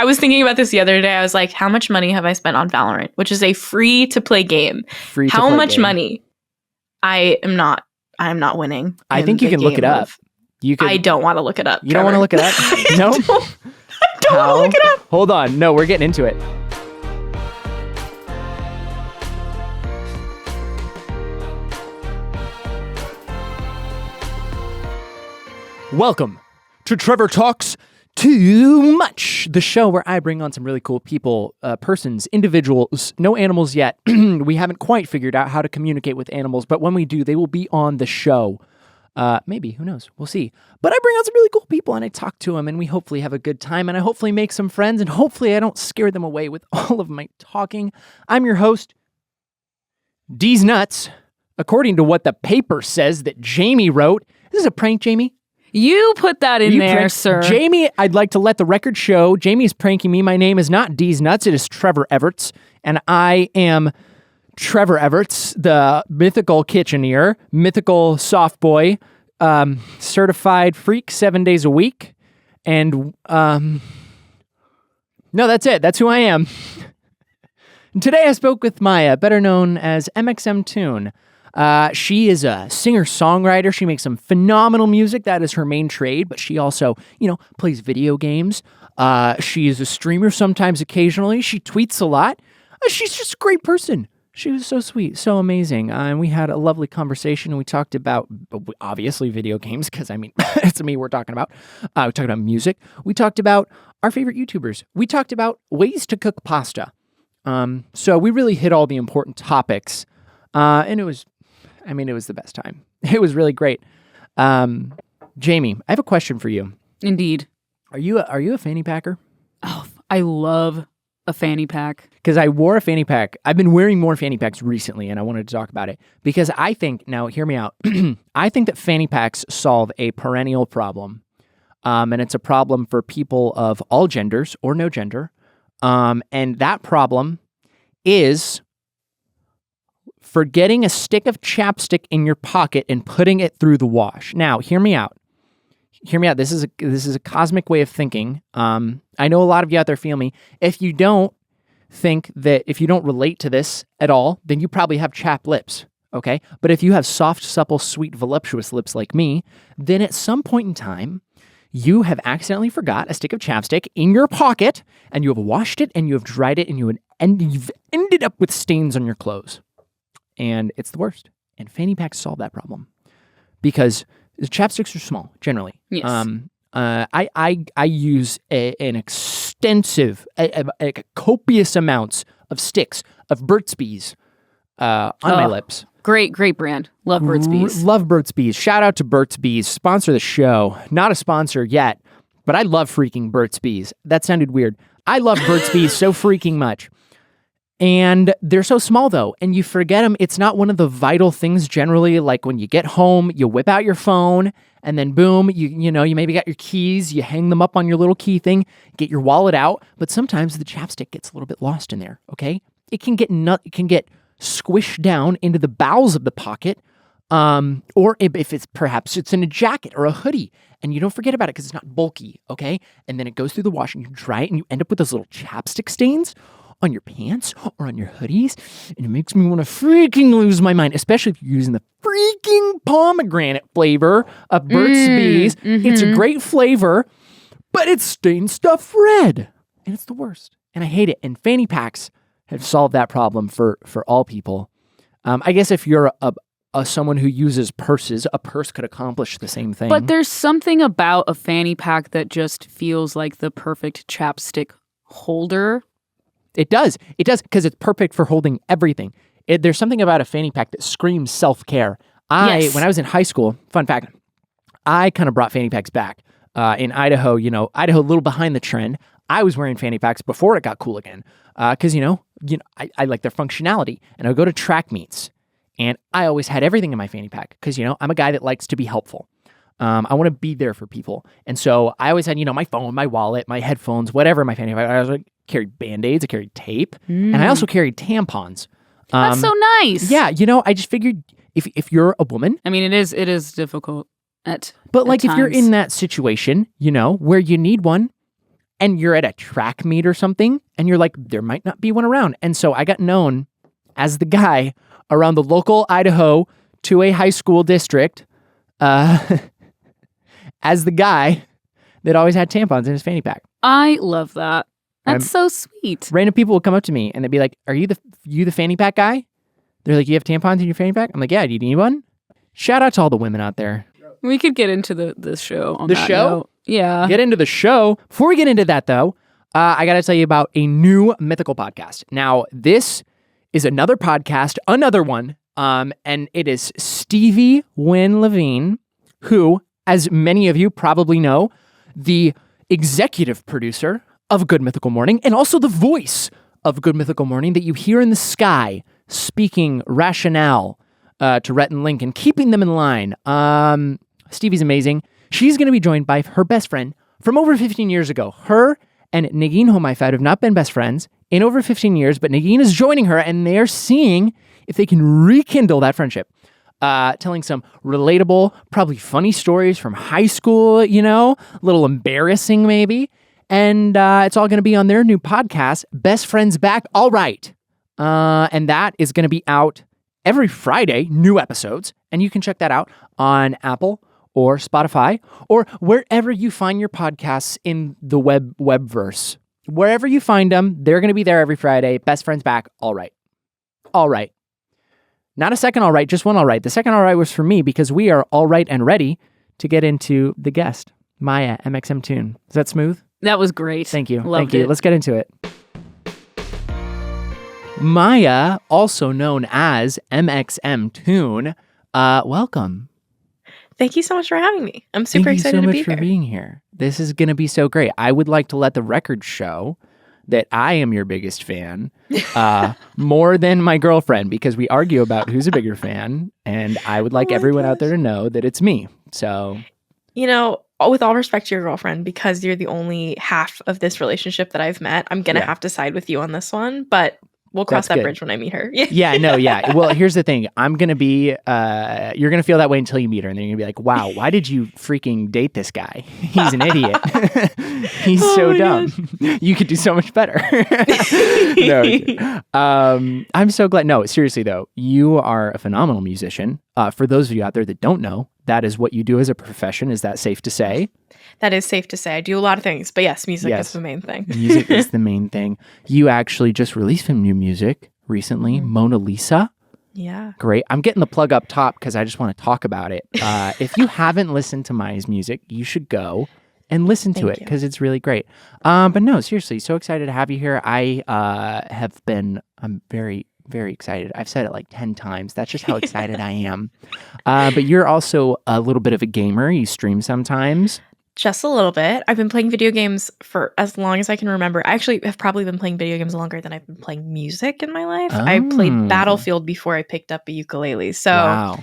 I was thinking about this the other day. I was like, how much money have I spent on Valorant, which is a free-to-play game? How much money? I'm not winning. I think you can look it up. I don't want to look it up. You don't want to look it up? No? I don't want to look it up. Hold on. No, we're getting into it. Welcome to Trevor Talks Too Much, the show where I bring on some really cool people, persons, individuals, no animals yet. We haven't quite figured out how to communicate with animals, but when we do, they will be on the show. Maybe, who knows? We'll see. But I bring on some really cool people and I talk to them and we hopefully have a good time and I hopefully make some friends and hopefully I don't scare them away with all of my talking. I'm your host, D's Nuts, according to what the paper says that Jamie wrote. This is a prank, Jamie. You put that in there, sir. Jamie, I'd like to let the record show, Jamie is pranking me. My name is not D's Nuts, it is Trevor Everts, and I am Trevor Everts, the mythical kitcheneer, mythical soft boy, certified freak 7 days a week, and, no, that's it. That's who I am. Today I spoke with Maya, better known as Mxmtoon. She is a singer-songwriter. She makes some phenomenal music. That is her main trade, but she also, plays video games. She is a streamer sometimes, occasionally. She tweets a lot. She's just a great person. She was so sweet, so amazing. And we had a lovely conversation, and we talked about, obviously, video games, because, it's me we're talking about. We talked about music. We talked about our favorite YouTubers. We talked about ways to cook pasta. So we really hit all the important topics. And it was the best time. It was really great. Jamie, I have a question for you. Indeed. Are you a fanny packer? Oh, I love a fanny pack. Because I wore a fanny pack. I've been wearing more fanny packs recently, and I wanted to talk about it. Because I think, now hear me out, I think that fanny packs solve a perennial problem. And it's a problem for people of all genders or no gender. And that problem is forgetting a stick of chapstick in your pocket and putting it through the wash. Now, hear me out. This is a cosmic way of thinking. I know a lot of you out there feel me. If you don't relate to this at all, then you probably have chapped lips, okay? But if you have soft, supple, sweet, voluptuous lips like me, then at some point in time, you have accidentally forgot a stick of chapstick in your pocket, and you have washed it, and you have dried it, and you've ended up with stains on your clothes. And it's the worst. And fanny packs solve that problem because the chapsticks are small, generally. Yes. I use an extensive, copious amounts of sticks of Burt's Bees on my lips. Great brand. Love Burt's Bees. Love Burt's Bees. Shout out to Burt's Bees. Sponsor the show. Not a sponsor yet, but I love freaking Burt's Bees. That sounded weird. I love Burt's Bees so freaking much. And they're so small, though, and you forget them. It's not one of the vital things generally, like when you get home, you whip out your phone, and then boom, you maybe got your keys, you hang them up on your little key thing, get your wallet out, but sometimes the chapstick gets a little bit lost in there, okay? It can get squished down into the bowels of the pocket, or if it's in a jacket or a hoodie, and you don't forget about it because it's not bulky, okay? And then it goes through the wash, and you dry it, and you end up with those little chapstick stains on your pants or on your hoodies, and it makes me want to freaking lose my mind, especially if you're using the freaking pomegranate flavor of Burt's Bees. Mm-hmm. It's a great flavor, but it stains stuff red, and it's the worst, and I hate it, and fanny packs have solved that problem for all people. I guess if you're someone who uses purses, a purse could accomplish the same thing. But there's something about a fanny pack that just feels like the perfect chapstick holder. It does, because it's perfect for holding everything. There's something about a fanny pack that screams self-care. When I was in high school, fun fact, I kind of brought fanny packs back. In Idaho, Idaho a little behind the trend. I was wearing fanny packs before it got cool again. Because, I like their functionality. And I would go to track meets, and I always had everything in my fanny pack because, I'm a guy that likes to be helpful. I want to be there for people. And so I always had, my phone, my wallet, my headphones, whatever in my fanny pack. I carried Band-Aids, I carried tape, and I also carried tampons. That's so nice. Yeah, I just figured if you're a woman. It is difficult But if you're in that situation, where you need one, and you're at a track meet or something, and you're like, there might not be one around. And so I got known as the guy around the local Idaho 2A high school district, as the guy that always had tampons in his fanny pack. I love that. That's so sweet. Random people would come up to me and they'd be like, are you the fanny pack guy? They're like, you have tampons in your fanny pack? I'm like, yeah, do you need one? Shout out to all the women out there. We could get into the show on the that show? note. Yeah. Get into the show. Before we get into that, though, I got to tell you about a new Mythical podcast. Now, this is another podcast, another one, and it is Stevie Levine, who, as many of you probably know, the executive producer of Good Mythical Morning and also the voice of Good Mythical Morning that you hear in the sky speaking rationale to Rhett and Link and keeping them in line. Stevie's amazing. She's going to be joined by her best friend from over 15 years ago. Her and Negin Homaifad have not been best friends in over 15 years, but Negin is joining her and they're seeing if they can rekindle that friendship. Telling some relatable, probably funny stories from high school, you know, a little embarrassing maybe. And it's all going to be on their new podcast, Best Friends Back, All Right. And that is going to be out every Friday, new episodes. And you can check that out on Apple or Spotify or wherever you find your podcasts in the webverse. Wherever you find them, they're going to be there every Friday. Best Friends Back, All Right. All right. Not a second all right, just one all right. The second all right was for me because we are all right and ready to get into the guest, Maya, Mxmtoon. Is that smooth? That was great. Thank you. Loved Thank you. it. Let's get into it. Maya, also known as Mxmtoon, welcome. Thank you so much for having me. I'm super excited to be here. Thank you so much for being here. This is going to be so great. I would like to let the record show that I am your biggest fan, more than my girlfriend, because we argue about who's a bigger fan, and I would like everyone out there to know that it's me. So, you know, with all respect to your girlfriend, because you're the only half of this relationship that I've met, I'm gonna have to side with you on this one, but we'll cross that bridge when I meet her. Yeah. Well, here's the thing. I'm going to be, you're going to feel that way until you meet her. And then you're going to be like, wow, why did you freaking date this guy? He's an idiot. He's so dumb. You could do so much better. No, I'm so glad. No, seriously though, you are a phenomenal musician. For those of you out there that don't know, that is what you do as a profession. Is that safe to say? That is safe to say. I do a lot of things, but yes, music is the main thing. Music is the main thing. You actually just released some new music recently, Mona Lisa. Yeah. Great. I'm getting the plug up top because I just want to talk about it. If you haven't listened to Maya's music, you should go and listen to it because it's really great. But no, seriously, so excited to have you here. I'm very, very excited. I've said it like 10 times. That's just how excited I am. But you're also a little bit of a gamer. You stream sometimes. Just a little bit. I've been playing video games for as long as I can remember. I actually have probably been playing video games longer than I've been playing music in my life. I played Battlefield before I picked up a ukulele. So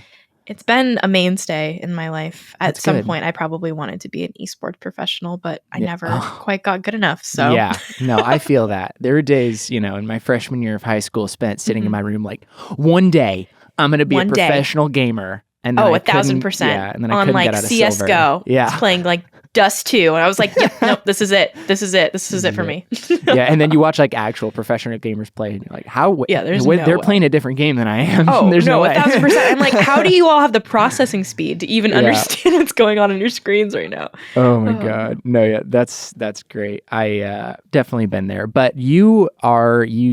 it's been a mainstay in my life. At some point, I probably wanted to be an esports professional, but I never quite got good enough. So yeah, no, I feel that. There were days, in my freshman year of high school spent sitting in my room like, one day I'm going to be a professional gamer. And then 1,000%. Yeah, and then I on couldn't like get out of CS:GO. silver. Yeah, it's playing like Dust 2, and I was like, yep, nope, this is it. This is it for me. Yeah, and then you watch like actual professional gamers play, and you're like, how? Yeah, they're playing a different game than I am. Oh, there's no way. 1,000%. I'm like, how do you all have the processing speed to even understand what's going on your screens right now? Oh my god, no, yeah, that's great. I definitely been there, but you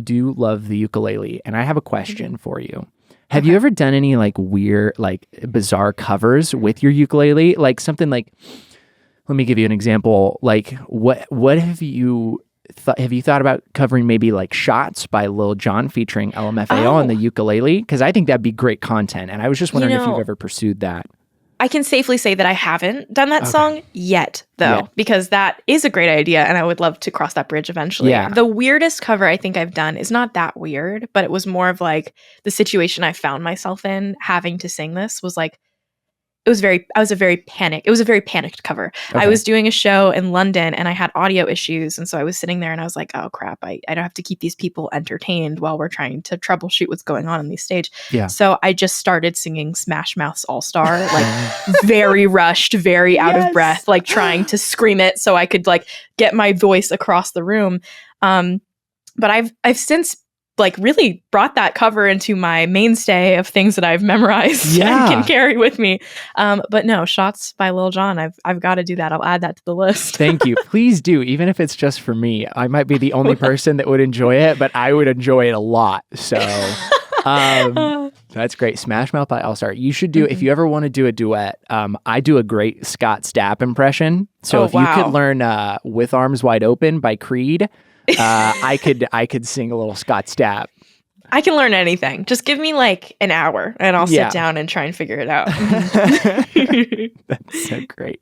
do love the ukulele, and I have a question for you. Have you ever done any like weird, like bizarre covers with your ukulele? Like something like, let me give you an example. Like what have you thought about covering maybe like Shots by Lil Jon featuring LMFAO on the ukulele? Because I think that'd be great content. And I was just wondering if you've ever pursued that. I can safely say that I haven't done that song yet, though, because that is a great idea, and I would love to cross that bridge eventually. Yeah. The weirdest cover I think I've done is not that weird, but it was more of like the situation I found myself in having to sing this was like it was a very panicked cover. Okay. I was doing a show in London and I had audio issues. And so I was sitting there and I was like, oh crap, I don't have to keep these people entertained while we're trying to troubleshoot what's going on the stage. Yeah. So I just started singing Smash Mouth's All Star, like very rushed, very out of breath, like trying to scream it so I could like get my voice across the room. But I've since like really brought that cover into my mainstay of things that I've memorized and can carry with me. But no, Shots by Lil Jon, I've got to do that. I'll add that to the list. Thank you. Please do, even if it's just for me. I might be the only person that would enjoy it, but I would enjoy it a lot. So that's great. Smash Mouth by All Star. You should do, if you ever want to do a duet, I do a great Scott Stapp impression. So you could learn With Arms Wide Open by Creed, I could sing a little Scott Stapp. I can learn anything. Just give me like an hour and I'll sit down and try and figure it out. That's so great.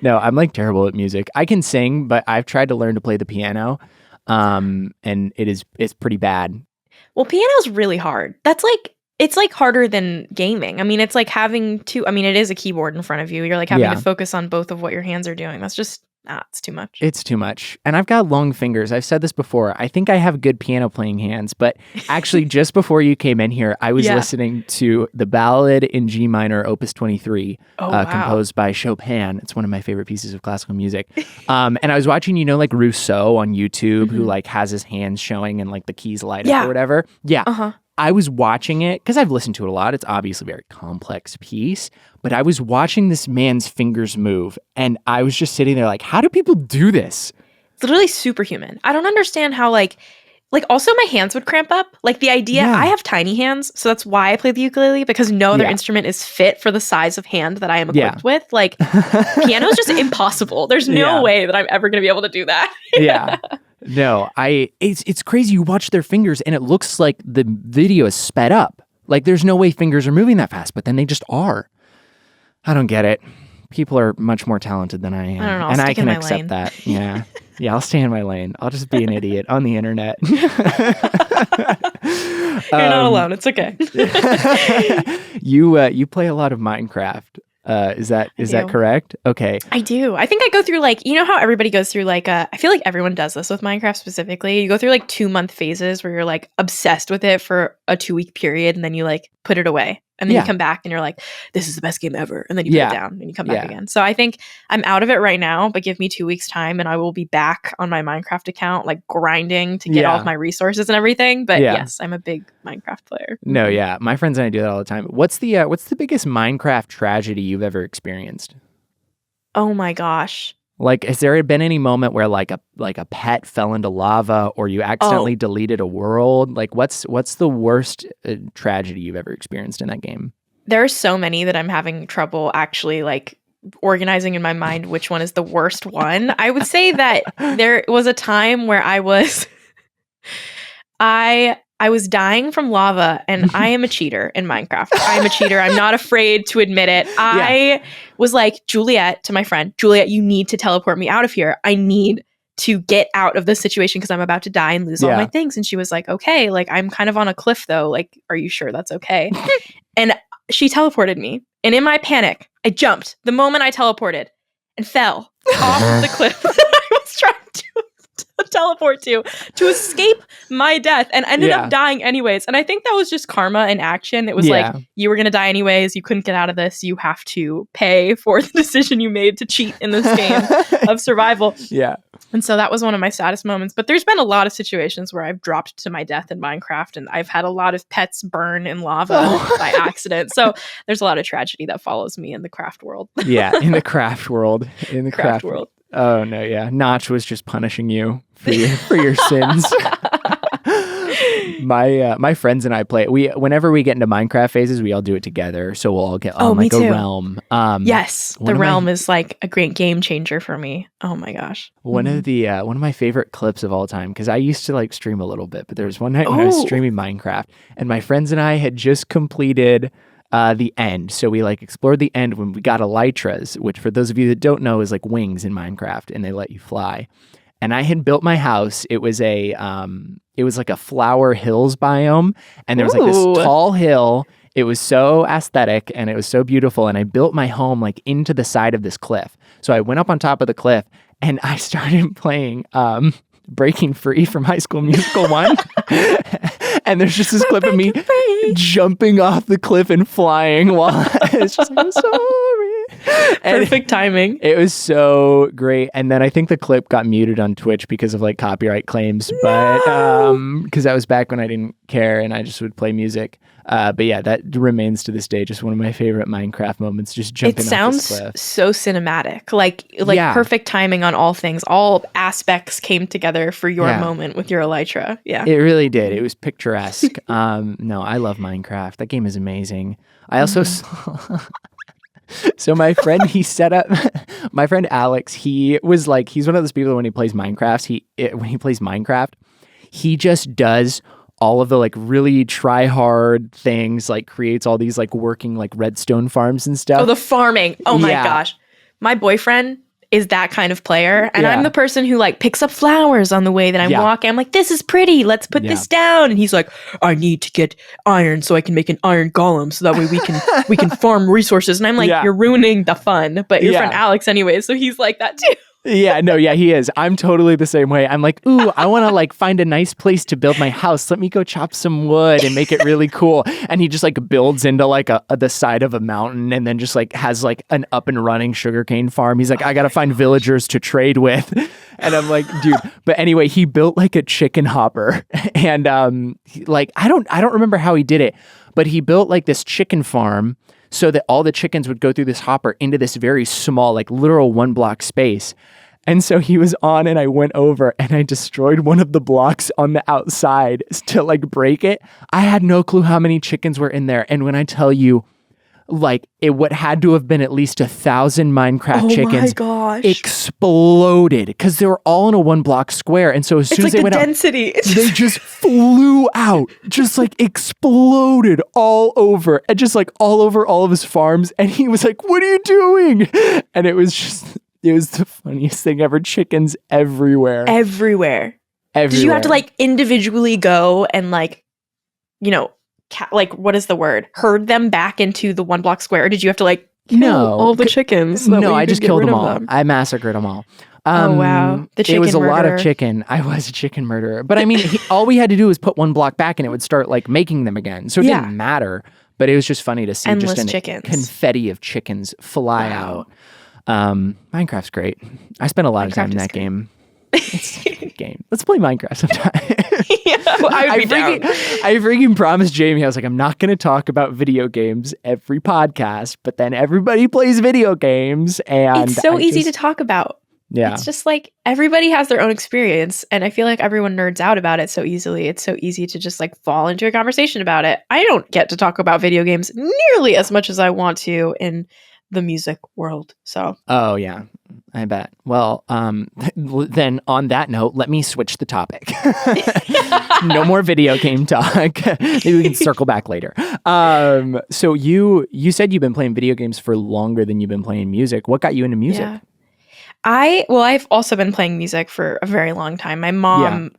No, I'm like terrible at music. I can sing, but I've tried to learn to play the piano. And it's pretty bad. Well, piano's really hard. It's like harder than gaming. I mean, it's like having to, I mean, it is a keyboard in front of you. You're like having to focus on both of what your hands are doing. That's just, it's too much. It's too much. And I've got long fingers. I've said this before. I think I have good piano playing hands, but actually just before you came in here, I was listening to the Ballad in G minor, Opus 23, composed by Chopin. It's one of my favorite pieces of classical music. And I was watching, like Rousseau on YouTube, who like has his hands showing and like the keys light up or whatever. Yeah. I was watching it because I've listened to it a lot. It's obviously a very complex piece, but I was watching this man's fingers move and I was just sitting there like, how do people do this? It's literally superhuman. I don't understand how like also my hands would cramp up. Like the idea, I have tiny hands, so that's why I play the ukulele, because no other instrument is fit for the size of hand that I am equipped with. Like piano is just impossible. There's no way that I'm ever going to be able to do that. No, it's crazy. You watch their fingers and it looks like the video is sped up. Like there's no way fingers are moving that fast, but then they just are. I don't get it. People are much more talented than I am. I don't know. And I can accept that. Yeah. Yeah, I'll stay in my lane. I'll just be an idiot on the internet. You're not alone. It's okay. You play a lot of Minecraft. Is that correct? Okay. I do. I think I go through like, you know how everybody goes through like I feel like everyone does this with Minecraft specifically. You go through like 2-month phases where you're like obsessed with it for a 2-week period and then you like put it away. And then you come back and you're like, this is the best game ever. And then you put it down and you come back again. So I think I'm out of it right now, but give me 2 weeks time and I will be back on my Minecraft account, like grinding to get all of my resources and everything. But yes, I'm a big Minecraft player. No, yeah. My friends and I do that all the time. What's the biggest Minecraft tragedy you've ever experienced? Oh my gosh. Like, has there been any moment where like a pet fell into lava or you accidentally deleted a world? Like, what's the worst tragedy you've ever experienced in that game? There are so many that I'm having trouble actually like organizing in my mind which one is the worst one. I would say that there was a time where I was dying from lava, and I am a cheater in Minecraft. I am a cheater. I'm not afraid to admit it. I was like, Juliet, to my friend, Juliet, you need to teleport me out of here. I need to get out of this situation because I'm about to die and lose all my things. And she was like, okay, like I'm kind of on a cliff though. Like, are you sure that's okay? And she teleported me. And in my panic, I jumped the moment I teleported and fell off the cliff that I was trying to teleport to escape my death, and ended up dying anyways. And I think that was just karma in action. It was like, you were gonna die anyways, you couldn't get out of this, you have to pay for the decision you made to cheat in this game of survival. And so that was one of my saddest moments. But there's been a lot of situations where I've dropped to my death in Minecraft, and I've had a lot of pets burn in lava by accident. So there's a lot of tragedy that follows me in the craft world. In the craft world. In the craft world. Oh no, yeah. Notch was just punishing you for your sins. My friends and I play. Whenever we get into Minecraft phases, we all do it together. So we'll all get on like a realm. Yes, the realm is like a great game changer for me. Oh my gosh. One of my favorite clips of all time, because I used to like stream a little bit, but there was one night when I was streaming Minecraft, and my friends and I had just completed the end. So we like explored the end when we got elytras, which for those of you that don't know is like wings in Minecraft, and they let you fly. And I had built my house. It was like a flower hills biome, and there was like this tall hill It was so aesthetic and it was so beautiful. And I built my home like into the side of this cliff. So I went up on top of the cliff and I started playing Breaking Free from High School Musical 1. And there's just this clip of me jumping off the cliff and flying while it's just like, I'm sorry. Perfect timing. It was so great. And then I think the clip got muted on Twitch because of like copyright claims. No! But because that was back when I didn't care and I just would play music. But yeah, that remains to this day just one of my favorite Minecraft moments, just jumping off this cliff. It sounds so cinematic, like perfect timing on all things. All aspects came together for your moment with your elytra. Yeah, it really did. It was picturesque. No, I love Minecraft. That game is amazing. I also saw... So my friend, my friend Alex, he's one of those people when he plays Minecraft, he just does all of the like really try hard things, like creates all these like working like redstone farms and stuff. Oh, the farming. Oh my gosh. My boyfriend is that kind of player. And I'm the person who like picks up flowers on the way that I'm walking. I'm like, this is pretty. Let's put this down. And he's like, I need to get iron so I can make an iron golem so that way we can farm resources. And I'm like, you're ruining the fun. But your friend Alex anyway, so he's like that too. He is. I'm totally the same way. I'm like, ooh, I want to like find a nice place to build my house. Let me go chop some wood and make it really cool. And he just like builds into like the side of a mountain and then just like has like an up and running sugarcane farm. He's like, I got to find villagers to trade with. And I'm like, dude. But anyway, he built like a chicken hopper. And like, I don't remember how he did it, but he built like this chicken farm so that all the chickens would go through this hopper into this very small, like literal 1 block space. And so he was on and I went over and I destroyed one of the blocks on the outside to like break it. I had no clue how many chickens were in there. And when I tell you, like what had to have been at least 1,000 Minecraft chickens exploded because they were all in a 1 block square. And so as soon as they went density. out, they just flew out, just like exploded all over and just like all over all of his farms. And he was like, what are you doing? And it was the funniest thing ever. Chickens everywhere. Everywhere. Did you have to like individually go and like, you know, what is the word? Herd them back into the 1 block square? Or did you have to like kill all the chickens? No, I just killed them all. I massacred them all. Oh, wow. The chicken It was a murderer. lot of chicken. I was a chicken murderer. But I mean, all we had to do was put 1 block back and it would start like making them again. So it didn't matter. But it was just funny to see endless just chickens. Confetti of chickens fly out. Minecraft's great. I spent a lot of time in that game. It's a good game. Let's play Minecraft sometime. I freaking promised Jamie, I was like, I'm not going to talk about video games every podcast, but then everybody plays video games and it's so easy to talk about. Yeah. It's just like everybody has their own experience and I feel like everyone nerds out about it so easily. It's so easy to just like fall into a conversation about it. I don't get to talk about video games nearly as much as I want to in the music world. So. Oh yeah, I bet. Well, then on that note, let me switch the topic. No more video game talk. Maybe we can circle back later. So you said you've been playing video games for longer than you've been playing music. What got you into music? Yeah. I've also been playing music for a very long time. My mom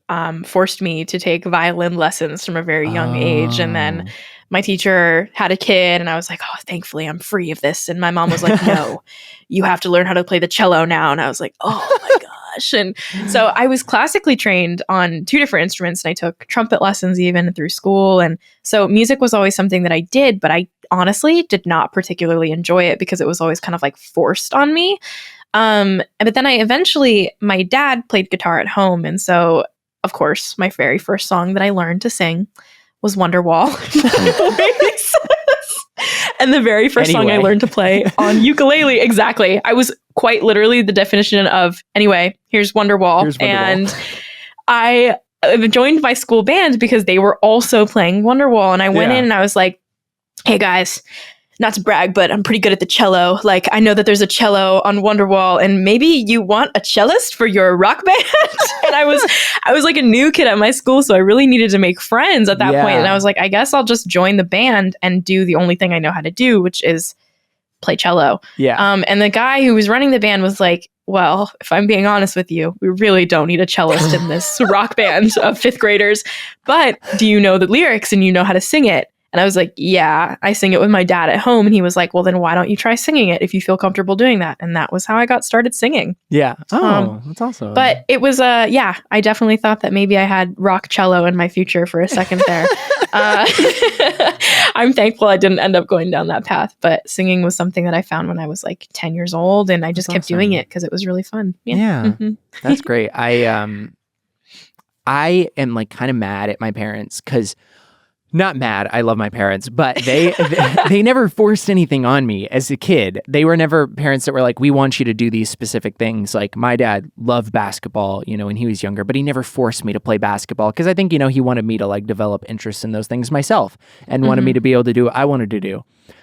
forced me to take violin lessons from a very young age, and then my teacher had a kid, and I was like, oh, thankfully I'm free of this. And my mom was like, no, you have to learn how to play the cello now. And I was like, oh my gosh. And so I was classically trained on 2 different instruments, and I took trumpet lessons even through school. And so music was always something that I did, but I honestly did not particularly enjoy it because it was always kind of like forced on me. But then my dad played guitar at home. And so, of course, my very first song that I learned to sing was Wonderwall. And the very first song I learned to play on ukulele. Exactly. I was quite literally the definition of, anyway, here's Wonderwall. And I joined my school band because they were also playing Wonderwall. And I went in and I was like, hey guys, not to brag, but I'm pretty good at the cello. Like, I know that there's a cello on Wonderwall, and maybe you want a cellist for your rock band. And I was like a new kid at my school, so I really needed to make friends at that point. And I was like, I guess I'll just join the band and do the only thing I know how to do, which is play cello. Yeah. And the guy who was running the band was like, well, if I'm being honest with you, we really don't need a cellist in this rock band of 5th graders. But do you know the lyrics and you know how to sing it? And I was like, yeah, I sing it with my dad at home. And he was like, well, then why don't you try singing it if you feel comfortable doing that? And that was how I got started singing. Yeah. Oh, that's awesome. But it was, yeah, I definitely thought that maybe I had rock cello in my future for a second there. I'm thankful I didn't end up going down that path. But singing was something that I found when I was like 10 years old. And I just kept doing it because it was really fun. Yeah. That's great. I am like kind of mad at my parents because not mad. I love my parents, but they never forced anything on me as a kid. They were never parents that were like, we want you to do these specific things. Like my dad loved basketball, when he was younger, but he never forced me to play basketball because I think, he wanted me to like develop interest in those things myself and wanted me to be able to do what I wanted to do.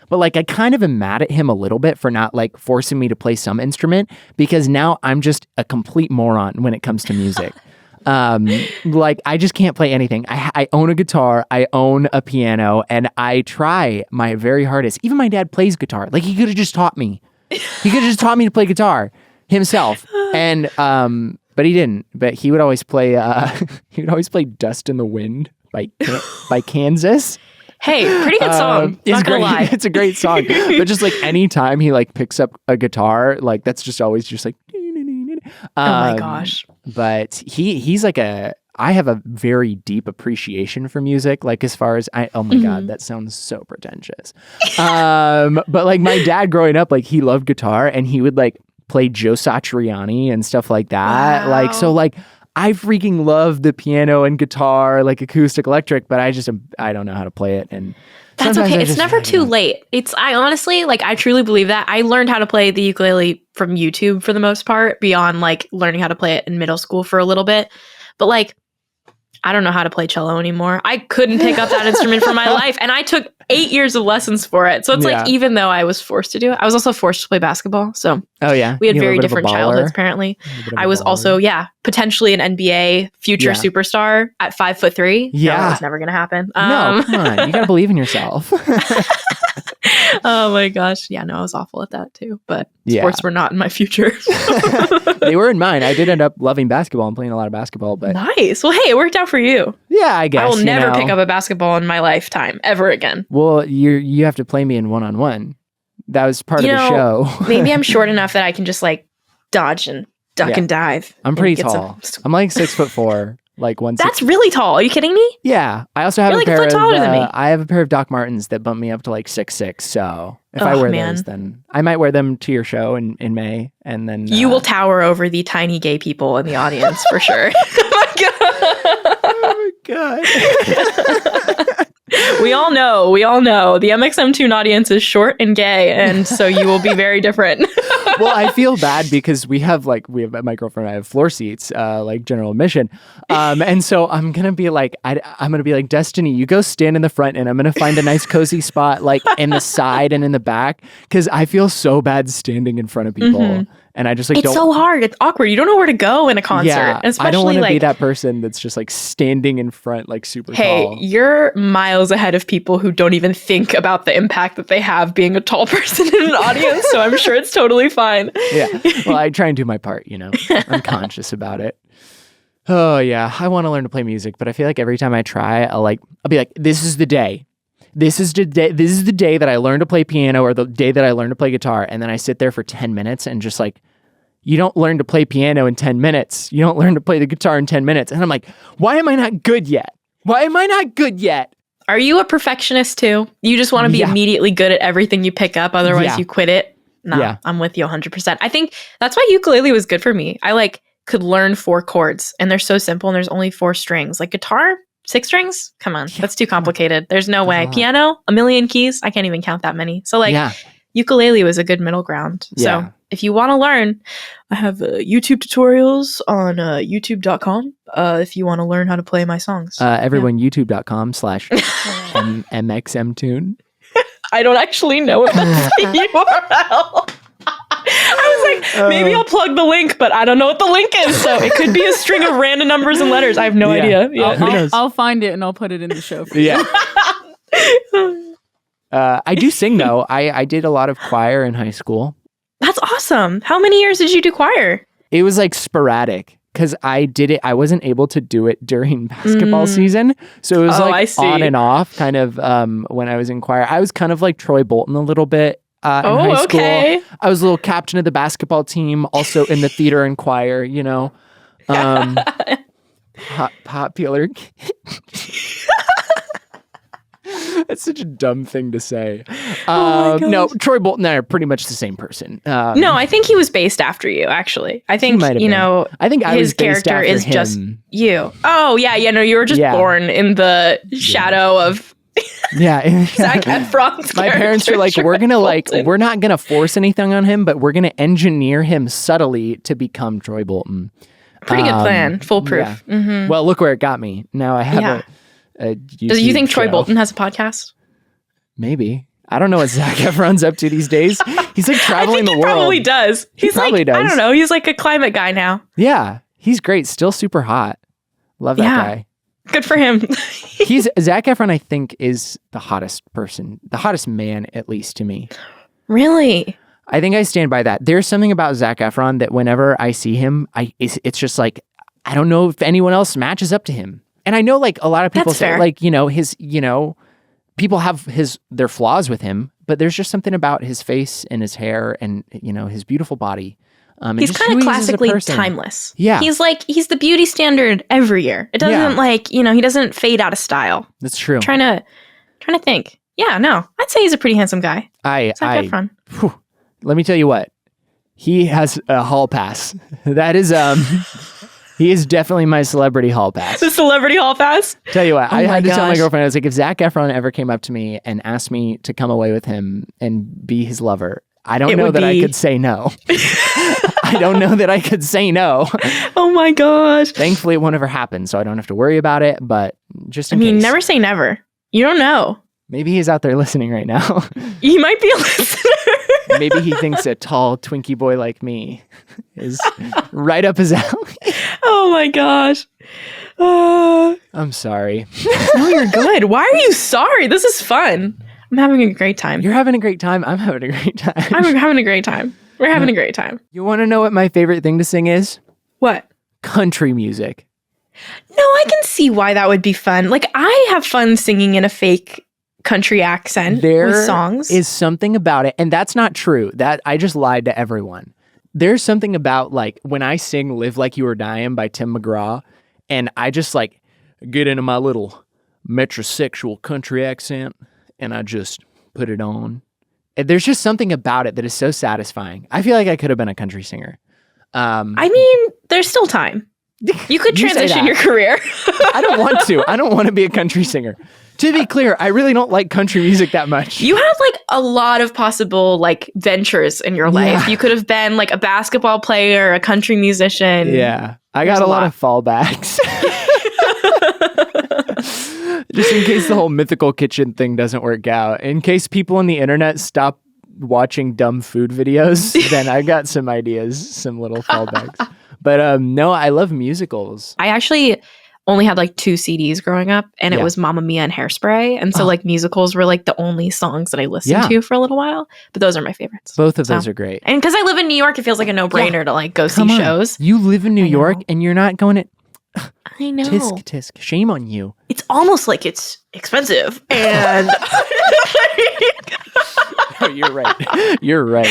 But like, I kind of am mad at him a little bit for not like forcing me to play some instrument because now I'm just a complete moron when it comes to music. Like I just can't play anything. I own a guitar, I own a piano, and I try my very hardest. Even my dad plays guitar. Like he could have just taught me. He could have just taught me to play guitar himself. And but he didn't. But he would always play Dust in the Wind by Kansas. Hey, pretty good song. Not gonna lie. It's a great song. But just like anytime he like picks up a guitar, like that's just always just like oh my gosh. But he's like I have a very deep appreciation for music. Like as far as oh my God, that sounds so pretentious. But like my dad growing up, like he loved guitar and he would like play Joe Satriani and stuff like that. Wow. Like, so like I freaking love the piano and guitar, like acoustic electric, but I don't know how to play it. And that's okay. It's never too late. I honestly, like, I truly believe that. I learned how to play the ukulele from YouTube for the most part, beyond like learning how to play it in middle school for a little bit. But like, I don't know how to play cello anymore. I couldn't pick up that instrument for my life. And I took 8 years of lessons for it. So it's like, even though I was forced to do it, I was also forced to play basketball. So we had very different childhoods, apparently. I was also, potentially an NBA future superstar at 5'3". Yeah. No, it's never going to happen. No, come on. You got to believe in yourself. Oh my gosh. Yeah, no, I was awful at that too. But sports were not in my future. They were in mine. I did end up loving basketball and playing a lot of basketball. But nice. Well, hey, it worked out for you. Yeah, I guess. I will never pick up a basketball in my lifetime ever again. Well, you have to play me in one-on-one. That was part of the show. Maybe I'm short enough that I can just like dodge and duck and dive. I'm pretty tall. I'm like 6'4". Like That's really tall. Are you kidding me? Yeah. I also have You're a pair of taller than me. I have a pair of Doc Martens that bump me up to like 6'6". So if I wear those, then I might wear them to your show in May, and then you will tower over the tiny gay people in the audience for sure. Oh my god. We all know the Mxmtoon audience is short and gay, and so you will be very different. Well, I feel bad because we have my girlfriend and I have floor seats, like general admission. And so I'm going to be like, I'm going to be like, Destiny, you go stand in the front and I'm going to find a nice cozy spot like in the side and in the back. Cause I feel so bad standing in front of people. And I just like, it's so hard. It's awkward. You don't know where to go in a concert. Yeah, especially I don't want to be that person that's just like standing in front, like super tall. Hey, you're miles ahead of people who don't even think about the impact that they have being a tall person in an audience. So I'm sure it's totally fine. Yeah. Well, I try and do my part, I'm conscious about it. Oh yeah. I want to learn to play music, but I feel like every time I try, I'll be like, this is the day. This is the day that I learn to play piano, or the day that I learn to play guitar. And then I sit there for 10 minutes and just like, you don't learn to play piano in 10 minutes. You don't learn to play the guitar in 10 minutes. And I'm like, why am I not good yet? Why am I not good yet? Are you a perfectionist too? You just want to be immediately good at everything you pick up. Otherwise you quit it. No, I'm with you 100%. I think that's why ukulele was good for me. I could learn 4 chords and they're so simple and there's only 4 strings. Like guitar, 6 strings? Come on. That's too complicated. There's no way. Piano, 1,000,000 keys. I can't even count that many. So ukulele was a good middle ground. So if you want to learn, I have YouTube tutorials on youtube.com if you want to learn how to play my songs. Everyone, youtube.com/mxmtoon. I don't actually know if that's the URL. I was like, maybe I'll plug the link, but I don't know what the link is. So it could be a string of random numbers and letters. I have no idea. Yeah. I'll find it and I'll put it in the show for you. Yeah. I do sing though. I did a lot of choir in high school. That's awesome. How many years did you do choir? It was like sporadic. because I did it. I wasn't able to do it during basketball season. So it was on and off kind of when I was in choir. I was kind of like Troy Bolton a little bit in high school. Okay. I was a little captain of the basketball team, also in the theater and choir, popular. That's such a dumb thing to say. No, Troy Bolton and I are pretty much the same person. No, I think he was based after you, actually. I think, I think his character is just you. Oh, yeah. No, you were just born in the shadow of Zac Efron's My parents were like, we're not going to force anything on him, but we're going to engineer him subtly to become Troy Bolton. Pretty good plan. Foolproof. Yeah. Mm-hmm. Well, look where it got me. Now I have a Do you think Troy Bolton has a podcast? Maybe. I don't know what Zac Efron's up to these days. He's like traveling the world. Probably does. He's like, does. I don't know. He's like a climate guy now. Yeah. He's great. Still super hot. Love that guy. Good for him. Zac Efron, I think, is the hottest person, the hottest man, at least to me. Really? I think I stand by that. There's something about Zac Efron that whenever I see him, it's just like, I don't know if anyone else matches up to him. And I know like a lot of people say like, people have their flaws with him, but there's just something about his face and his hair and, his beautiful body. He's kind of classically timeless. Yeah. He's the beauty standard every year. It doesn't he doesn't fade out of style. That's true. Trying to think. Yeah, no, I'd say he's a pretty handsome guy. Zac Efron. Let me tell you what, he has a hall pass. That is, he is definitely my celebrity hall pass. The celebrity hall pass? Tell you what, I had to tell my girlfriend, I was like, if Zac Efron ever came up to me and asked me to come away with him and be his lover, I don't know that I could say no. I don't know that I could say no. Oh my gosh. Thankfully, it won't ever happen, so I don't have to worry about it, but just in case. Never say never. You don't know. Maybe he's out there listening right now. He might be a listener. Maybe he thinks a tall Twinkie boy like me is right up his alley. Oh my gosh. I'm sorry. No, you're good. Why are you sorry? This is fun. I'm having a great time. You're having a great time. I'm having a great time. I'm having a great time. We're having a great time. You want to know what my favorite thing to sing is? What? Country music. No, I can see why that would be fun. Like, I have fun singing in a fake country accent with songs. There is something about it, and that's not true. That I just lied to everyone. There's something about like when I sing "Live Like You Were Dying" by Tim McGraw, and I just like get into my little metrosexual country accent, and I just put it on. And there's just something about it that is so satisfying. I feel like I could have been a country singer. There's still time. You could transition your career. I don't want to. I don't want to be a country singer. To be clear, I really don't like country music that much. You have like a lot of possible like ventures in your life. Yeah. You could have been like a basketball player, a country musician. Yeah. I got a lot of fallbacks. Just in case the whole Mythical kitchen thing doesn't work out. In case people on the internet stop watching dumb food videos, then I got some ideas, some little fallbacks. But no, I love musicals. I actually only had like 2 CDs growing up, and it was Mamma Mia and Hairspray. And so like musicals were like the only songs that I listened to for a little while. But those are my favorites. Both of those are great. And because I live in New York, it feels like a no-brainer to like go see shows. You live in New York and you're not going to... I know. Tisk, tisk. Shame on you. It's almost like it's expensive. And... Oh, you're right. You're right.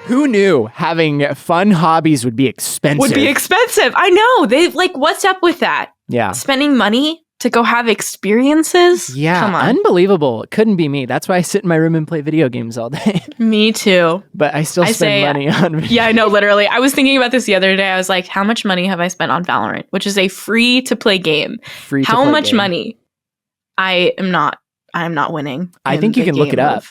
Who knew having fun hobbies would be expensive? I know. They've like, what's up with that? Yeah. Spending money to go have experiences? Yeah. Come on. Unbelievable. It couldn't be me. That's why I sit in my room and play video games all day. Me too. But I still spend money on video. Yeah, I know, literally. I was thinking about this the other day. I was like, how much money have I spent on Valorant? Which is a free-to-play game. How much money? I'm not winning. I think you can look it up.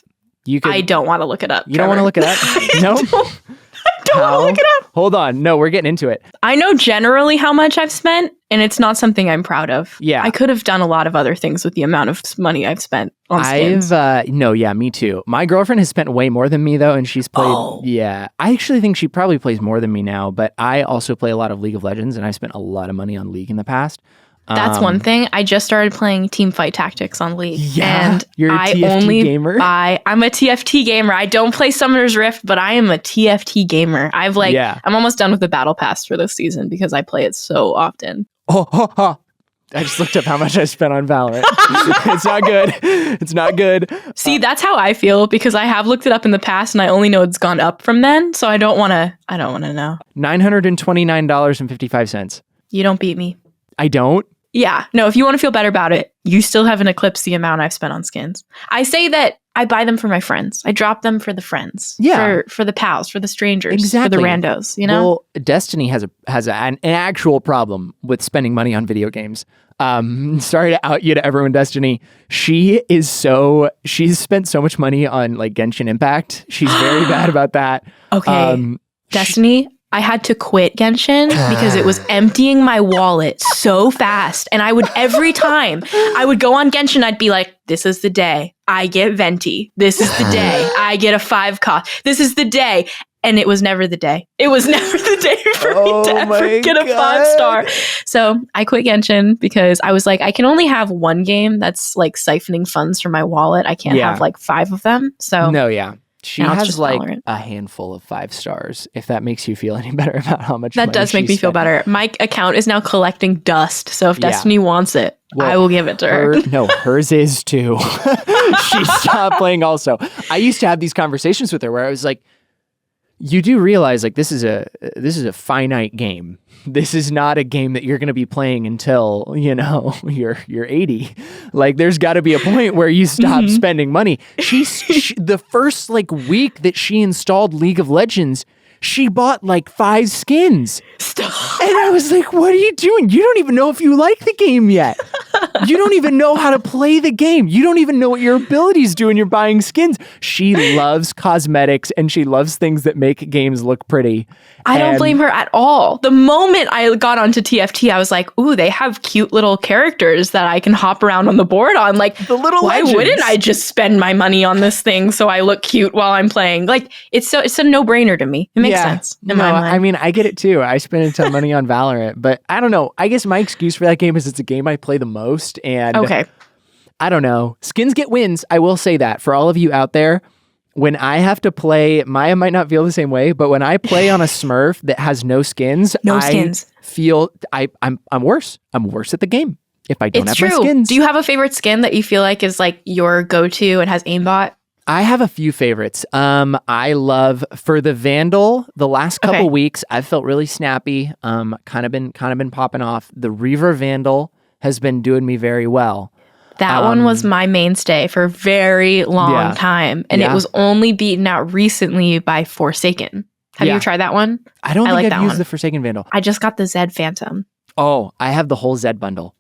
I don't want to look it up. You don't want to look it up? No? I don't want to look it up. Hold on. No, we're getting into it. I know generally how much I've spent, and it's not something I'm proud of. Yeah. I could have done a lot of other things with the amount of money I've spent on skins. Me too. My girlfriend has spent way more than me, though, and she's played... Yeah. I actually think she probably plays more than me now, but I also play a lot of League of Legends, and I spent a lot of money on League in the past. That's one thing. I just started playing Team Fight Tactics on League. Yeah, and you're a TFT gamer? I'm a TFT gamer. I don't play Summoner's Rift, but I am a TFT gamer. I'm almost done with the Battle Pass for this season because I play it so often. I just looked up how much I spent on Valorant. It's not good. It's not good. See, that's how I feel because I have looked it up in the past and I only know it's gone up from then. So I don't want to know. $929.55. You don't beat me. I don't? Yeah. No, if you want to feel better about it, you still haven't eclipsed the amount I've spent on skins. I say that I buy them for my friends. I drop them for the friends. Yeah. For the pals, for the strangers. Exactly. For the randos, you know? Well, Destiny has an actual problem with spending money on video games. Sorry to out you to everyone, Destiny. She's spent so much money on like Genshin Impact. She's very bad about that. Okay. Destiny, I had to quit Genshin because it was emptying my wallet so fast. And every time I would go on Genshin, I'd be like, this is the day I get Venti. This is the day I get a 5 cost. This is the day. And it was never the day. It was never the day for me to ever get a 5-star. So I quit Genshin because I was like, I can only have one game that's like siphoning funds from my wallet. I can't have like 5 of them. So no, yeah. She has like Valorant. a handful of 5 stars, if that makes you feel any better about how much that does make me feel better. My account is now collecting dust. So if Destiny wants it, I will give it to her. No, hers is too. She stopped playing also. I used to have these conversations with her where I was like, you do realize like this is a finite game. This is not a game that you're going to be playing until, you're 80. Like there's got to be a point where you stop spending money. She the first like week that she installed League of Legends, she bought like 5 skins. Stop. And I was like, what are you doing? You don't even know if you like the game yet. You don't even know how to play the game. You don't even know what your abilities do and you're buying skins. She loves cosmetics and she loves things that make games look pretty. I don't blame her at all. The moment I got onto TFT, I was like, ooh, they have cute little characters that I can hop around on the board on. Like, why wouldn't I just spend my money on this thing so I look cute while I'm playing? Like, it's a no-brainer to me. It makes sense in my mind. I mean, I get it too. I spend a ton of money on Valorant, but I don't know. I guess my excuse for that game is it's a game I play the most. And I don't know. Skins get wins. I will say that for all of you out there. When I have to play, Maya might not feel the same way, but when I play on a Smurf that has no skins, I feel I'm worse. I'm worse at the game if I don't have my skins. Do you have a favorite skin that you feel like is like your go-to and has aimbot? I have a few favorites. I love for the Vandal. The last couple weeks, I've felt really snappy. Kind of been popping off. The Reaver Vandal has been doing me very well. That one was my mainstay for a very long time. And it was only beaten out recently by Forsaken. Have you tried that one? I don't think I've used the Forsaken Vandal. I just got the Zed Phantom. Oh, I have the whole Zed bundle.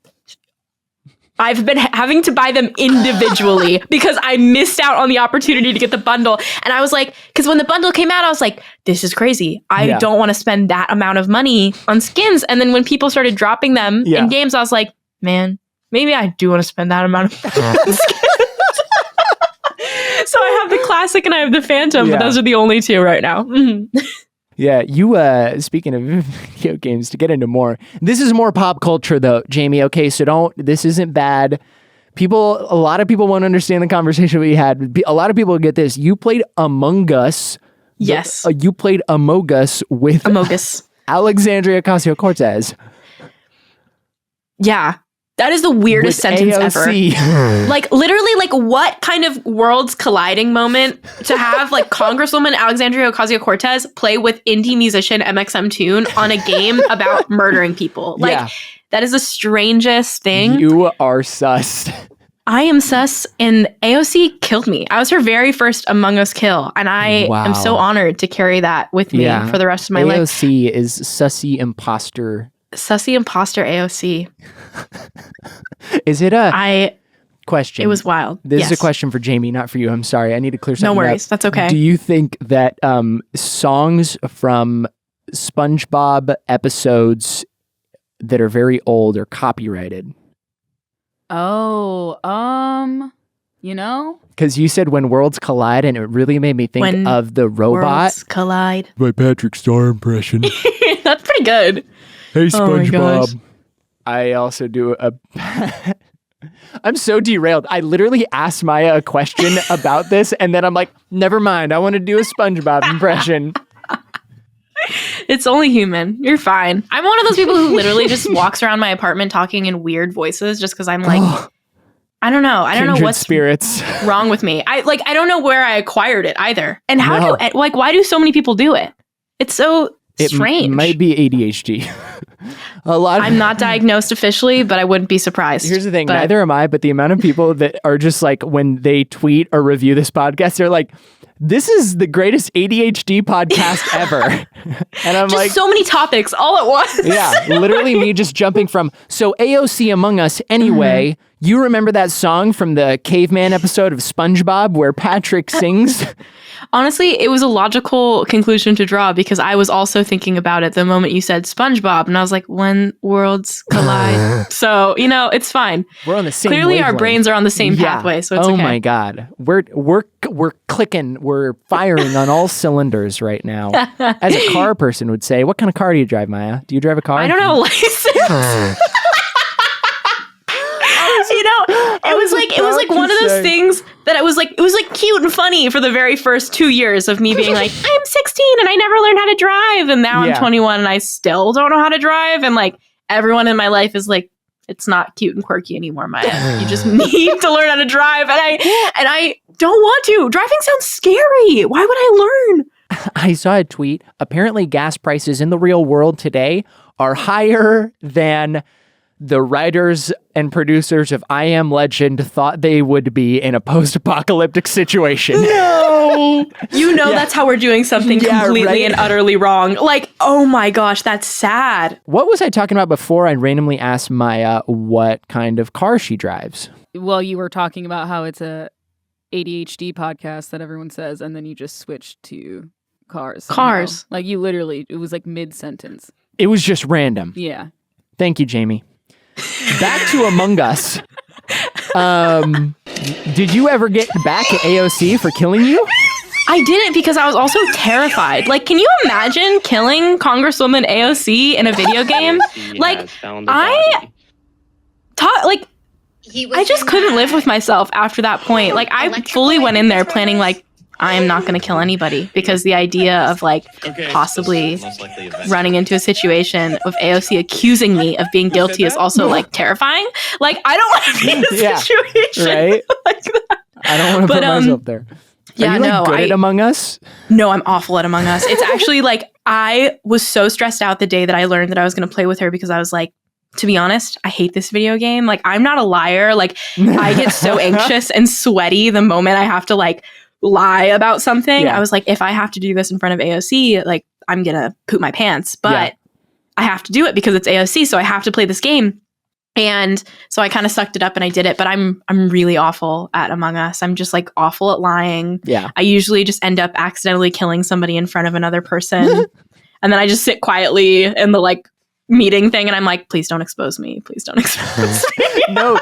I've been having to buy them individually because I missed out on the opportunity to get the bundle. And I was like, because when the bundle came out, I was like, this is crazy. I don't want to spend that amount of money on skins. And then when people started dropping them in games, I was like, man, maybe I do want to spend that amount of money on skins. So I have the classic and I have the Phantom, but those are the only 2 right now. Yeah, you, speaking of video games, to get into more, this is more pop culture though, Jamie, okay, so this isn't bad. A lot of people won't understand the conversation we had. A lot of people get this. You played Among Us. Yes. You played Among Us with Alexandria Ocasio-Cortez. Yeah. That is the weirdest sentence AOC. ever. Like, literally, like, what kind of worlds colliding moment to have, like, Congresswoman Alexandria Ocasio-Cortez play with indie musician Mxmtoon on a game about murdering people? Like, that is the strangest thing. You are sus. I am sus, and AOC killed me. I was her very first Among Us kill, and I am so honored to carry that with me for the rest of my life. AOC is sussy imposter. Sussy imposter AOC. Is it a question? It was wild. This is a question for Jamie, not for you. I'm sorry. I need to clear something up. No worries. That's okay. Do you think that songs from SpongeBob episodes that are very old are copyrighted? Oh, Because you said When Worlds Collide, and it really made me think of the robot. Worlds Collide. My Patrick Star impression. That's pretty good. Hey, SpongeBob. I also do a... I'm so derailed. I literally asked Maya a question about this, and then I'm like, never mind. I want to do a SpongeBob impression. It's only human. You're fine. I'm one of those people who literally just walks around my apartment talking in weird voices just because I'm like, I don't know. I don't know what's spirits wrong with me. I don't know where I acquired it either. And why do so many people do it? It's so strange. It might be ADHD. I'm not diagnosed officially, but I wouldn't be surprised. Here's the thing, neither am I, but the amount of people that are just like, when they tweet or review this podcast, they're like, this is the greatest ADHD podcast ever. And I'm just like, so many topics all at once. Yeah, literally me just jumping from, so AOC Among Us anyway, you remember that song from the Caveman episode of SpongeBob where Patrick sings? Honestly, it was a logical conclusion to draw because I was also thinking about it the moment you said SpongeBob, and I was like, when worlds collide. So, it's fine. We're on the same Clearly wavelength. Our brains are on the same pathway, so it's okay. Oh my God. We're clicking, we're firing on all cylinders right now. As a car person would say, what kind of car do you drive, Maya? Do you drive a car? I don't have a license. It was like one of those things that it was like cute and funny for the very first 2 years of me being like, I'm 16 and I never learned how to drive, and now I'm 21 and I still don't know how to drive, and like everyone in my life is like, it's not cute and quirky anymore, Maya. You just need to learn how to drive, and I don't want to. Driving sounds scary. Why would I learn? I saw a tweet. Apparently, gas prices in the real world today are higher than the writers and producers of I Am Legend thought they would be in a post-apocalyptic situation. No! That's how we're doing something completely and utterly wrong. Like, oh my gosh, that's sad. What was I talking about before I randomly asked Maya what kind of car she drives? Well, you were talking about how it's a ADHD podcast that everyone says, and then you just switched to cars. Cars. Like, you literally, it was like mid-sentence. It was just random. Yeah. Thank you, Jamie. Back to Among Us. Did you ever get back at AOC for killing you? I didn't, because I was also terrified. Like, can you imagine killing Congresswoman AOC in a video game? Like, I just couldn't live with myself after that point. Like, I fully went in there planning, like, I am not going to kill anybody, because the idea of like possibly running into a situation of AOC accusing me of being guilty is also like terrifying. Like, I don't want to be in a situation right? like that. I don't want to put myself there. Yeah, Are you good at Among Us? No, I'm awful at Among Us. It's actually like, I was so stressed out the day that I learned that I was going to play with her, because I was like, to be honest, I hate this video game. Like, I'm not a liar. Like, I get so anxious and sweaty the moment I have to like lie about something. I was like, if I have to do this in front of AOC, like, I'm gonna poop my pants, but I have to do it because it's AOC, so I have to play this game. And so I kind of sucked it up and I did it, but I'm really awful at Among Us. I'm just like awful at lying. I usually just end up accidentally killing somebody in front of another person. And then I just sit quietly in the like meeting thing, and I'm like, please don't expose me. Please don't expose me. No.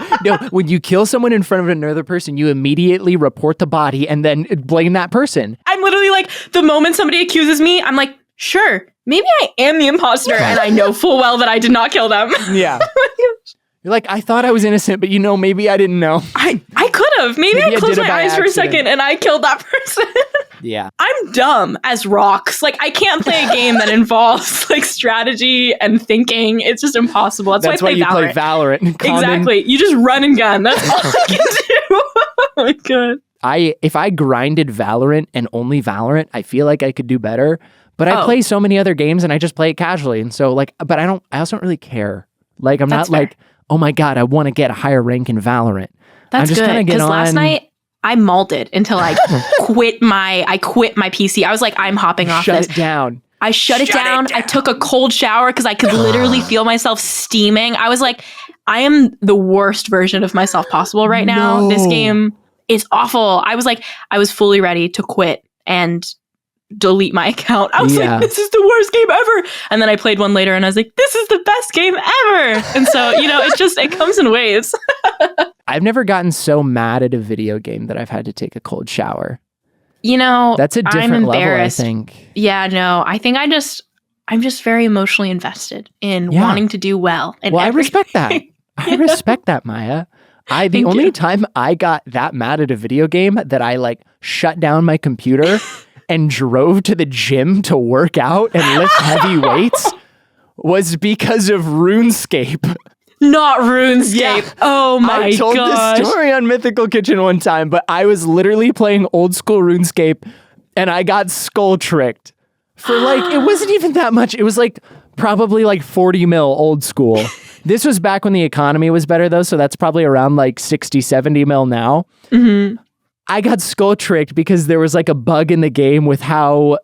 When you kill someone in front of another person, you immediately report the body and then blame that person. I'm literally like, the moment somebody accuses me, I'm like, sure, maybe I am the imposter, and I know full well that I did not kill them. Yeah. You're like, I thought I was innocent, but maybe I didn't know. I could have. Maybe I closed my eyes for a second and I killed that person. Yeah. I'm dumb as rocks. Like, I can't play a game that involves like strategy and thinking. It's just impossible. That's why I play Valorant. Exactly. You just run and gun. That's all I can do. Oh my God. If I grinded Valorant and only Valorant, I feel like I could do better. But I play so many other games and I just play it casually. And so like, but I also don't really care. Like, I'm not like, oh my God, I want to get a higher rank in Valorant. That's good. Because last night I molded until I quit my PC. I was like, I'm hopping off this. Shut it down. I shut it down. I took a cold shower because I could literally feel myself steaming. I was like, I am the worst version of myself possible right now. This game is awful. I was like, I was fully ready to quit and delete my account. I was like, this is the worst game ever. And then I played one later and I was like, this is the best game ever. And so, it comes in waves. I've never gotten so mad at a video game that I've had to take a cold shower. That's a different level, I think. Yeah, no, I think I I'm just very emotionally invested in wanting to do well. Well, I respect that. I respect that, Maya. The only time I got that mad at a video game that I like shut down my computer and drove to the gym to work out and lift heavy weights was because of RuneScape. Not RuneScape. Yeah. Oh my gosh. I told this story on Mythical Kitchen one time, but I was literally playing old school RuneScape and I got skull tricked for like, it wasn't even that much. It was like probably like 40 mil old school. This was back when the economy was better though. So that's probably around like 60, 70 mil now. Mm-hmm. I got skull tricked because there was like a bug in the game with how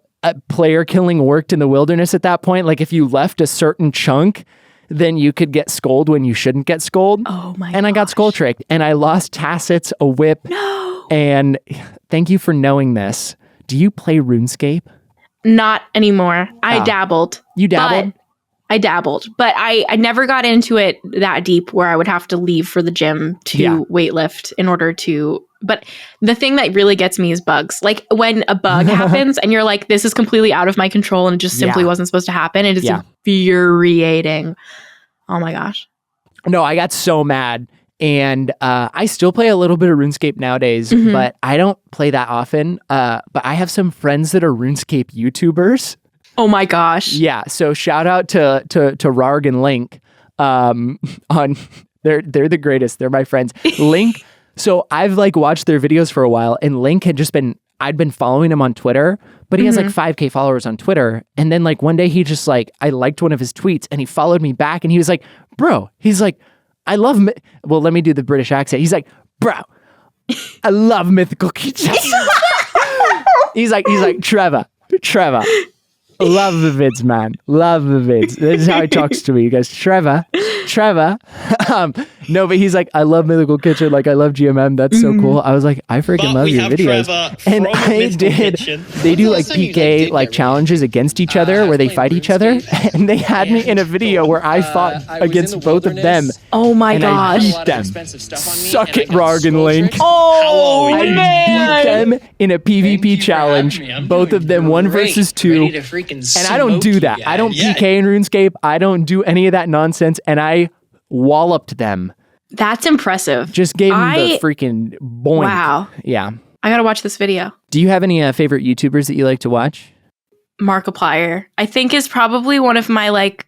player killing worked in the wilderness at that point. Like if you left a certain chunk, then you could get skulled when you shouldn't get skulled. Oh my And I got skull tricked and I lost tacits, a whip. No. And thank you for knowing this. Do you play RuneScape? Not anymore. I dabbled. You dabbled? I dabbled, but I never got into it that deep where I would have to leave for the gym to weightlift in order to. But the thing that really gets me is bugs. Like when a bug happens and you're like, this is completely out of my control and it just simply wasn't supposed to happen. It is infuriating. Oh my gosh. No, I got so mad. And I still play a little bit of RuneScape nowadays, but I don't play that often. But I have some friends that are RuneScape YouTubers. Oh my gosh. Yeah. So shout out to Rarg and Link. They're the greatest. They're my friends. Link. So I've like watched their videos for a while and Link had I'd been following him on Twitter, but he has like 5K followers on Twitter. And then like one day he just like, I liked one of his tweets and he followed me back and he was like, bro, he's like, I love, well, let me do the British accent. He's like, bro, I love Mythical Kitchen. he's like, Trevor, love the vids, man. Love the vids. This is how he talks to me. He goes, Trevor. No, but he's like, I love Mythical Kitchen. Like, I love GMM. That's so cool. I was like, I freaking love your videos. And I did. They do like PK like challenges against each other where they fight each other. And they had me in a video where I fought against both of them. Oh my gosh. I beat them. Suck it, Rarg and Link. Oh, I beat them in a PvP challenge. Both of them 1 versus 2. And I don't do that. I don't PK in RuneScape. I don't do any of that nonsense. And I walloped them. That's impressive. Just gave them the freaking boink. Wow. Yeah. I gotta watch this video. Do you have any favorite YouTubers that you like to watch? Markiplier, I think, is probably one of my like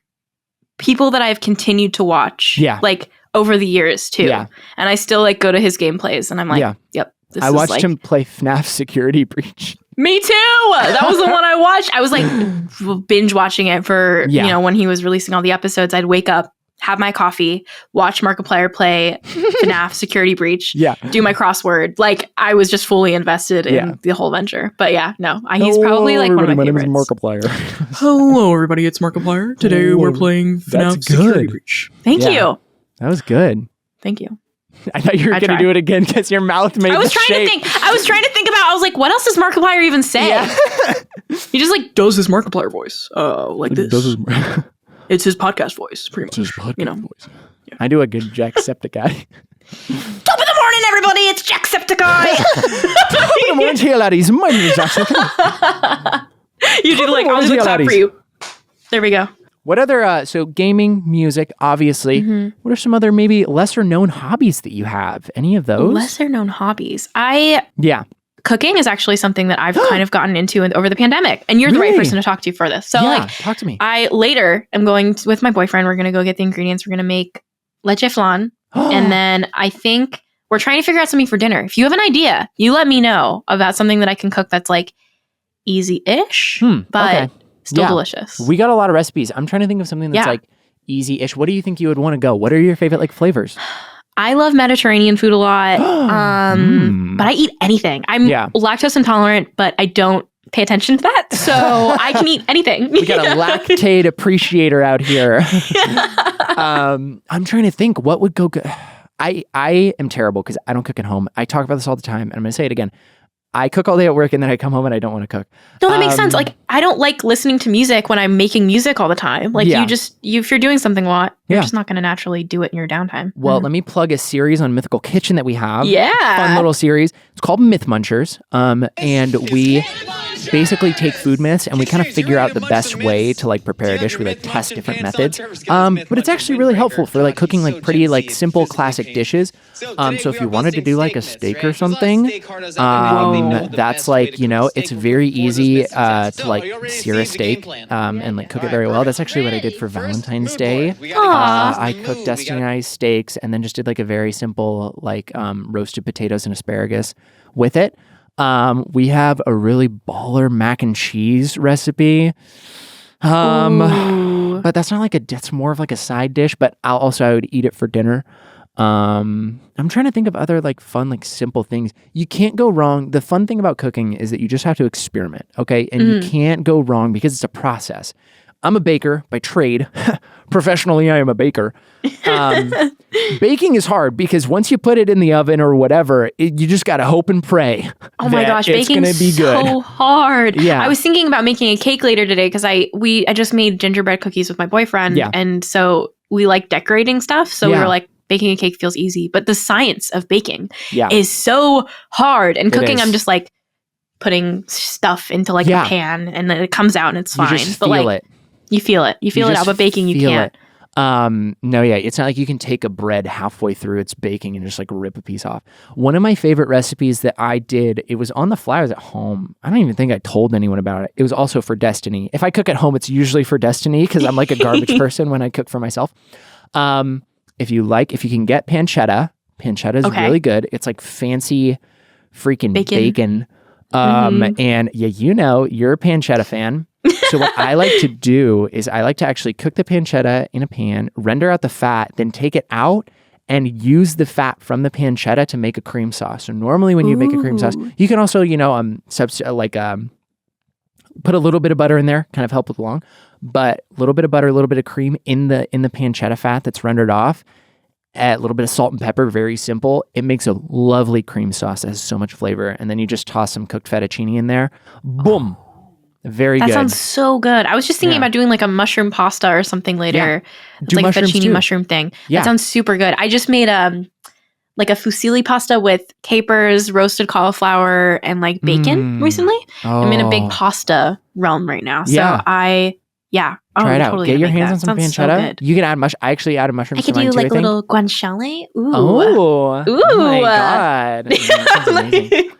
people that I've continued to watch. Yeah. Like over the years too. Yeah. And I still like go to his gameplays and I'm like, yep. I watched him play FNAF Security Breach. Me too. That was the one I watched. I was like binge watching it for, you know, when he was releasing all the episodes. I'd wake up, have my coffee, watch Markiplier play FNAF Security Breach, do my crossword. Like I was just fully invested in the whole venture. But he's probably like one of my favorites. My name is Markiplier. Hello, everybody. It's Markiplier. Today we're playing FNAF Security Breach. Thank you. That was good. Thank you. I thought you were going to do it again because your mouth made I was trying to think about, I was like, what else does Markiplier even say? Yeah. He just like does his Markiplier voice. Like this. It's his podcast voice, pretty much. It's his podcast voice. Yeah. I do a good Jacksepticeye. Top of the morning, everybody. It's Jacksepticeye. Top of the morning, hey laddies. My name is Jacksepticeye. You do like, I'll do a clap for you. There we go. What other, so gaming, music, obviously. What are some other maybe lesser known hobbies that you have? Any of those? Lesser known hobbies. Cooking is actually something that I've kind of gotten into over the pandemic. And you're the right person to talk to for this. So talk to me. I later am going with my boyfriend. We're going to go get the ingredients. We're going to make leche flan. And then I think we're trying to figure out something for dinner. If you have an idea, you let me know about something that I can cook that's like easy-ish, but still delicious. We got a lot of recipes. I'm trying to think of something that's like easy-ish. What do you think you would want to go? What are your favorite like flavors? I love Mediterranean food a lot, but I eat anything. I'm lactose intolerant, but I don't pay attention to that, so I can eat anything. We got a lactate appreciator out here. I'm trying to think what would go good. I am terrible because I don't cook at home. I talk about this all the time, and I'm going to say it again. I cook all day at work and then I come home and I don't want to cook. No, that makes sense. Like, I don't like listening to music when I'm making music all the time. Like, if you're doing something a lot, you're just not going to naturally do it in your downtime. Well, let me plug a series on Mythical Kitchen that we have. Yeah. Fun little series. It's called Myth Munchers. And we basically take food myths and we kind of figure out the best way to like prepare a dish. We like test different methods. But it's actually really helpful for like cooking like pretty like simple classic dishes. So if you wanted to do like a steak or something, that's like, you know, it's very easy to like sear a steak and like cook it very well. That's actually what I did for Valentine's Day. I cooked Destiny and I's steaks and then just did like a very simple like roasted potatoes and asparagus with it. We have a really baller mac and cheese recipe. But that's not like that's more of like a side dish, but I would eat it for dinner. I'm trying to think of other like fun, like simple things. You can't go wrong. The fun thing about cooking is that you just have to experiment. Okay. And you can't go wrong because it's a process. I'm a baker by trade. Professionally, I am a baker. Baking is hard because once you put it in the oven or whatever, you just got to hope and pray. Oh my gosh, baking is so hard. Yeah. I was thinking about making a cake later today because I just made gingerbread cookies with my boyfriend. Yeah. And so we like decorating stuff. So we were like, baking a cake feels easy. But the science of baking is so hard. And cooking, I'm just like putting stuff into like a pan and then it comes out and it's fine. You just feel it. You feel it. You feel it out, but baking you can't. It's not like you can take a bread halfway through its baking and just like rip a piece off. One of my favorite recipes that I did, it was on the fly, I was at home. I don't even think I told anyone about it. It was also for Destiny. If I cook at home, it's usually for Destiny because I'm like a garbage person when I cook for myself. If you can get pancetta is really good. It's like fancy freaking bacon. And you're a pancetta fan. So what I like to do is I like to actually cook the pancetta in a pan, render out the fat, then take it out and use the fat from the pancetta to make a cream sauce. So normally when you make a cream sauce, you can also, put a little bit of butter in there, kind of help it along, but a little bit of butter, a little bit of cream in the pancetta fat that's rendered off. Add a little bit of salt and pepper, very simple. It makes a lovely cream sauce that has so much flavor. And then you just toss some cooked fettuccine in there. Boom. Very good. That sounds so good. I was just thinking about doing like a mushroom pasta or something later. Yeah. It's like a fettuccine mushroom thing. Yeah. That sounds super good. I just made like a fusilli pasta with capers, roasted cauliflower, and like bacon recently. Oh. I'm in a big pasta realm right now. So try it out. Totally get your hands on some pancetta. So you can add I actually added mushrooms to mine too, I think. I could do like a little guanciale. Ooh. Oh my God. That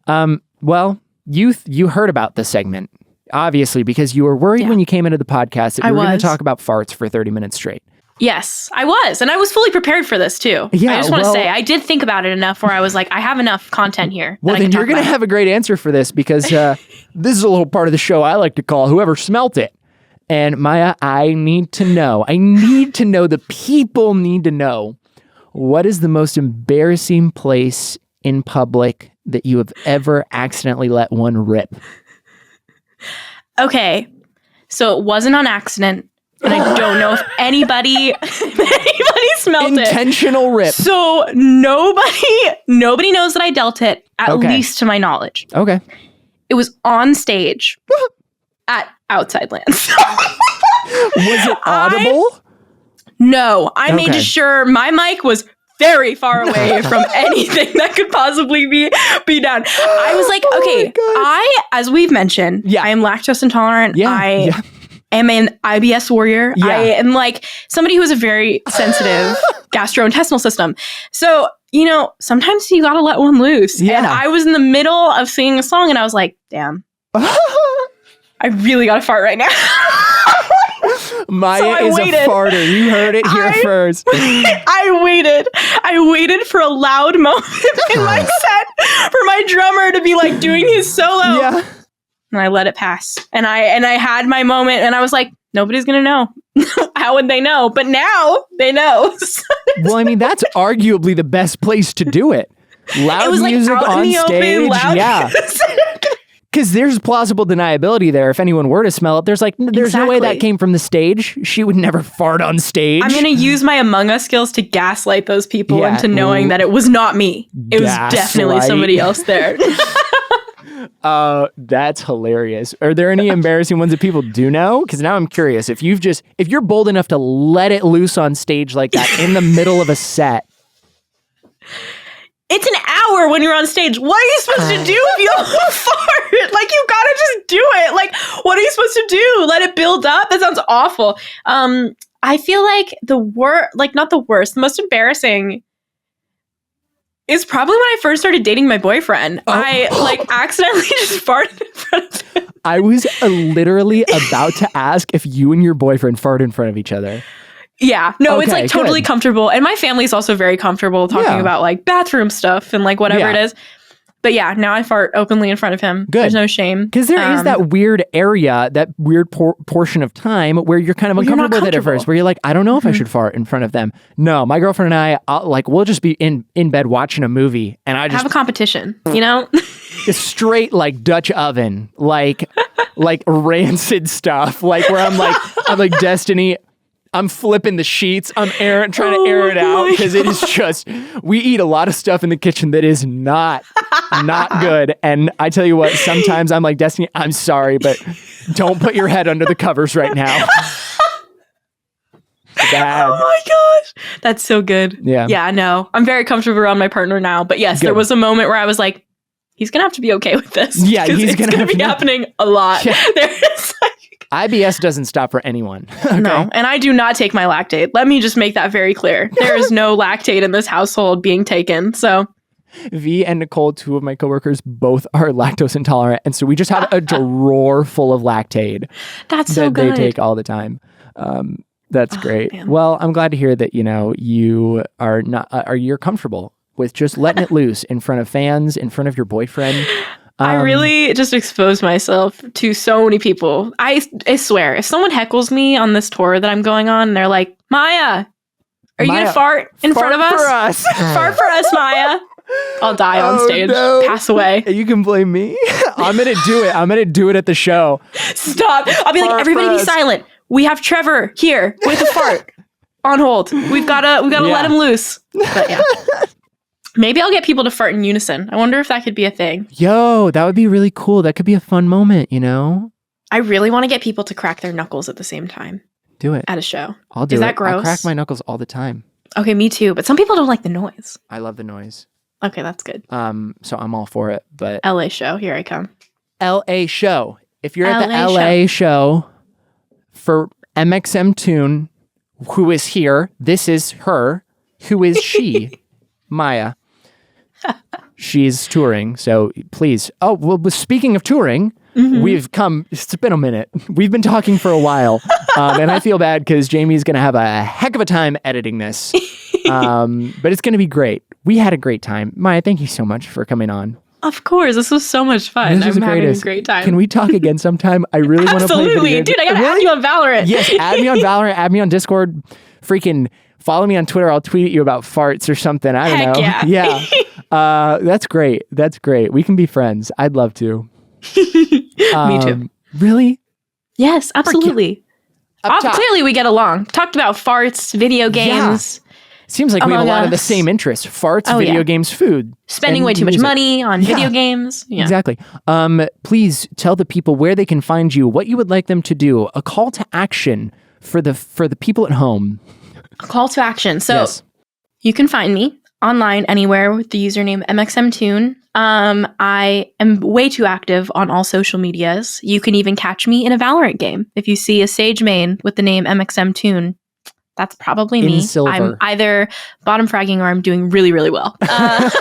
amazing. Well, you heard about this segment, obviously, because you were worried when you came into the podcast that we were going to talk about farts for 30 minutes straight. Yes, I was. And I was fully prepared for this too. Yeah, I just want to say, I did think about it enough where I was like, I have enough content here. Well, then you're going to have a great answer for this because this is a little part of the show I like to call Whoever Smelt It. And Maya, I need to know, the people need to know, what is the most embarrassing place in public that you have ever accidentally let one rip? Okay, so it wasn't on accident, and I don't know if anybody smelled it. Intentional rip. So nobody knows that I dealt it, at least to my knowledge. Okay. It was on stage at Outside Lands. Was it audible? No, I made sure my mic was very far away from anything that could possibly be done. I was like, as we've mentioned, I am lactose intolerant. I am an IBS warrior. I am like somebody who has a very sensitive gastrointestinal system. So, sometimes you gotta let one loose. Yeah. And I was in the middle of singing a song and I was like, damn, I really gotta fart right now. Maya is a farter. You heard it here first. I waited for a loud moment in my set for my drummer to be like doing his solo. Yeah. And I let it pass. And I had my moment and I was like, nobody's going to know. How would they know? But now they know. Well, I mean, that's arguably the best place to do it. Loud music on stage. Yeah. Because there's plausible deniability there. If anyone were to smell it, there's no way that came from the stage. She would never fart on stage. I'm going to use my Among Us skills to gaslight those people into knowing that it was not me. It was definitely somebody else there. That's hilarious. Are there any embarrassing ones that people do know? Because now I'm curious. If you're bold enough to let it loose on stage like that in the middle of a set. It's an hour when you're on stage. What are you supposed to do if you don't fart? Like, you gotta just do it. Like, what are you supposed to do? Let it build up? That sounds awful. I feel like not the worst, the most embarrassing is probably when I first started dating my boyfriend. I accidentally just farted in front of him. I was literally about to ask if you and your boyfriend fart in front of each other. Yeah. No, it's Okay, like totally comfortable. And my family's also very comfortable talking about like bathroom stuff and like whatever it is. But yeah, now I fart openly in front of him. Good. There's no shame. Because there is that weird area, that weird portion of time where you're kind of uncomfortable with it at first, where you're like, I don't know if I should fart in front of them. No, my girlfriend and I, we'll just be in bed watching a movie and I just have a competition, you know? It's straight like Dutch oven, like rancid stuff, like where I'm like Destiny. I'm flipping the sheets. I'm trying to air it out because it is just, we eat a lot of stuff in the kitchen that is not good. And I tell you what, sometimes I'm like, Destiny, I'm sorry, but don't put your head under the covers right now. Bad. Oh my gosh. That's so good. Yeah. Yeah, no. I'm very comfortable around my partner now. But yes, there was a moment where I was like, he's going to have to be okay with this. Yeah, he's going to be happening a lot. Yeah. There's IBS doesn't stop for anyone. Okay? No, and I do not take my lactate. Let me just make that very clear. There is no lactate in this household being taken. So V and Nicole, two of my coworkers, both are lactose intolerant. And so we just have a drawer full of Lactaid. That's so good. They take all the time. That's great. Man. Well, I'm glad to hear that, you are you're comfortable with just letting it loose in front of fans, in front of your boyfriend. I really just exposed myself to so many people. I swear, if someone heckles me on this tour that I'm going on, and they're like, Maya, are you going to fart in front of us? Fart for us, Maya. I'll die on stage, pass away. You can blame me. I'm going to do it. I'm going to do it at the show. Stop. I'll be like, everybody be silent. We have Trevor here with a fart on hold. We've got to let him loose. But yeah. Maybe I'll get people to fart in unison. I wonder if that could be a thing. Yo, that would be really cool. That could be a fun moment, I really want to get people to crack their knuckles at the same time. Do it. At a show. I'll do it. Is that gross? I crack my knuckles all the time. Okay, me too. But some people don't like the noise. I love the noise. Okay, that's good. So I'm all for it. But LA show, here I come. LA show. If you're at the LA show for Mxmtoon, who is here, this is her. Who is she? Maya. She's touring, so please. Oh, well, speaking of touring, it's been a minute. We've been talking for a while, and I feel bad because Jamie's going to have a heck of a time editing this, but it's going to be great. We had a great time. Maya, thank you so much for coming on. Of course, this was so much fun. I'm having a great time. Can we talk again sometime? I really want to play video games. Dude, I got to add you on Valorant. Yes, add me on Valorant, add me on Discord, freaking follow me on Twitter. I'll tweet at you about farts or something. I don't know. Yeah. That's great. That's great. We can be friends. I'd love to. Me too. Really? Yes, absolutely. Clearly we get along. Talked about farts, video games. Yeah. Seems like we have a lot of the same interests. Farts, video games, food. Spending way too much money on video games. Yeah. Exactly. Please tell the people where they can find you, what you would like them to do, a call to action for the people at home. A call to action. So you can find me online anywhere with the username Mxmtoon. I am way too active on all social medias. You can even catch me in a Valorant game. If you see a Sage main with the name Mxmtoon, that's probably me. I'm either bottom fragging or I'm doing really, really well. But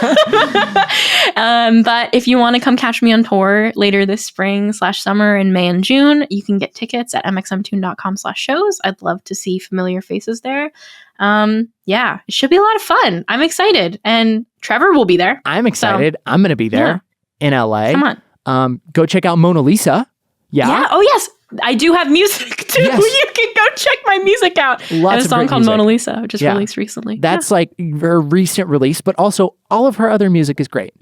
if you want to come catch me on tour later this spring/summer in May and June, you can get tickets at mxmtoon.com/shows. I'd love to see familiar faces there. It should be a lot of fun. I'm excited. And Trevor will be there. I'm excited. So, I'm going to be there in LA. Come on. Go check out Mona Lisa. Yeah. Oh, yes. I do have music too. Yes. You can go check my music out. Lots I have a song called music. Mona Lisa, which is released recently. That's like her recent release, but also all of her other music is great.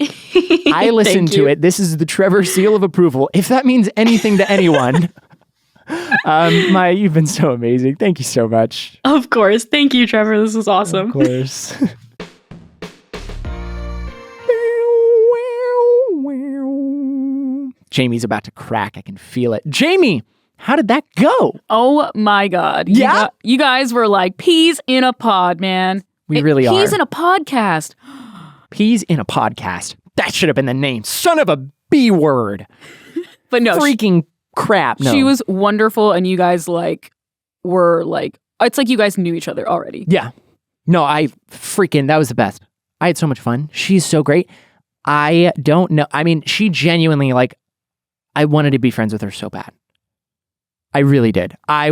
I listened to it. This is the Trevor seal of approval. If that means anything to anyone. Maya, you've been so amazing. Thank you so much. Of course. Thank you, Trevor. This was awesome. Of course. Jamie's about to crack. I can feel it. Jamie, how did that go? Oh my God. Yeah? You guys were like peas in a pod, man. We really are. Peas in a podcast. He's in a podcast. That should have been the name. Son of a B word. But no. Freaking crap. No. She was wonderful, and you guys were it's like you guys knew each other already. Yeah. No, that was the best. I had so much fun. She's so great. I don't know. I mean, she genuinely, I wanted to be friends with her so bad. I really did. I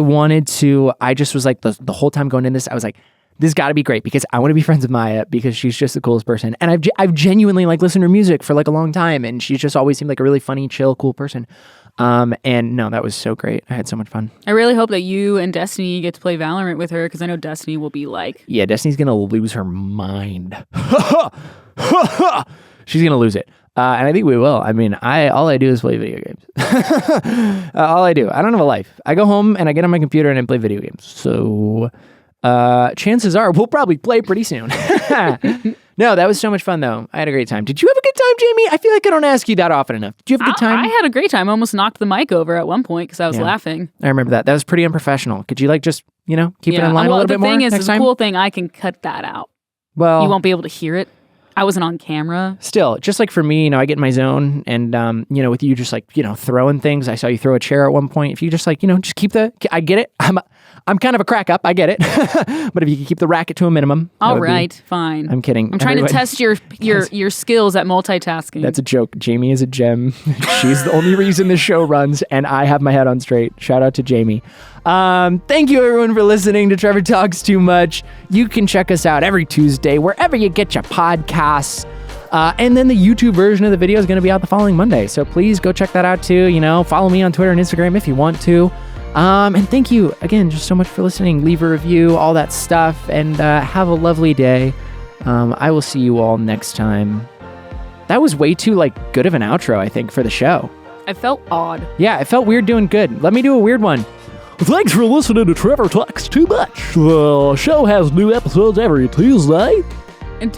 just was like, the whole time going in this, I was like, this has got to be great because I want to be friends with Maya because she's just the coolest person. And I've genuinely listened to her music for a long time, and she's just always seemed like a really funny, chill, cool person. And no, that was so great. I had so much fun. I really hope that you and Destiny get to play Valorant with her because I know Destiny will be yeah, Destiny's going to lose her mind. She's going to lose it. And I think we will. I mean, all I do is play video games. All I do. I don't have a life. I go home and I get on my computer and I play video games. So chances are we'll probably play pretty soon. No, that was so much fun, though. I had a great time. Did you have a good time, Jamie? I feel like I don't ask you that often enough. Did you have a good time? I had a great time. I almost knocked the mic over at one point because I was laughing. I remember that. That was pretty unprofessional. Could you just, keep it in line a little bit more next time? The thing is, the cool thing, I can cut that out. Well, you won't be able to hear it. I wasn't on camera. Still, just for me, I get in my zone and, with you just throwing things. I saw you throw a chair at one point. If you just just keep I get it. I'm kind of a crack up. I get it. But if you can keep the racket to a minimum. All right, fine. I'm kidding. I'm trying to test your skills at multitasking. That's a joke. Jamie is a gem. She's the only reason this show runs, and I have my head on straight. Shout out to Jamie. Thank you everyone for listening to Trevor Talks Too Much. You can check us out every Tuesday, wherever you get your podcasts. And then the YouTube version of the video is going to be out the following Monday. So please go check that out too. Follow me on Twitter and Instagram if you want to. And thank you again just so much for listening. Leave a review, all that stuff, and have a lovely day. I will see you all next time. That was way too good of an outro, I think, for the show. I felt odd. Yeah, it felt weird doing good. Let me do a weird one. Thanks for listening to Trevor Talks Too Much. The show has new episodes every Tuesday. And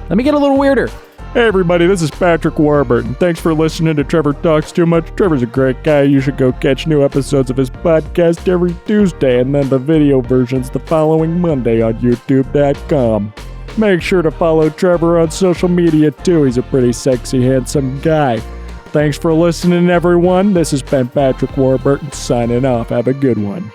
let me get a little weirder. Hey everybody, this is Patrick Warburton. Thanks for listening to Trevor Talks Too Much. Trevor's a great guy. You should go catch new episodes of his podcast every Tuesday and then the video versions the following Monday on youtube.com. Make sure to follow Trevor on social media too. He's a pretty sexy, handsome guy. Thanks for listening, everyone. This has been Patrick Warburton signing off. Have a good one.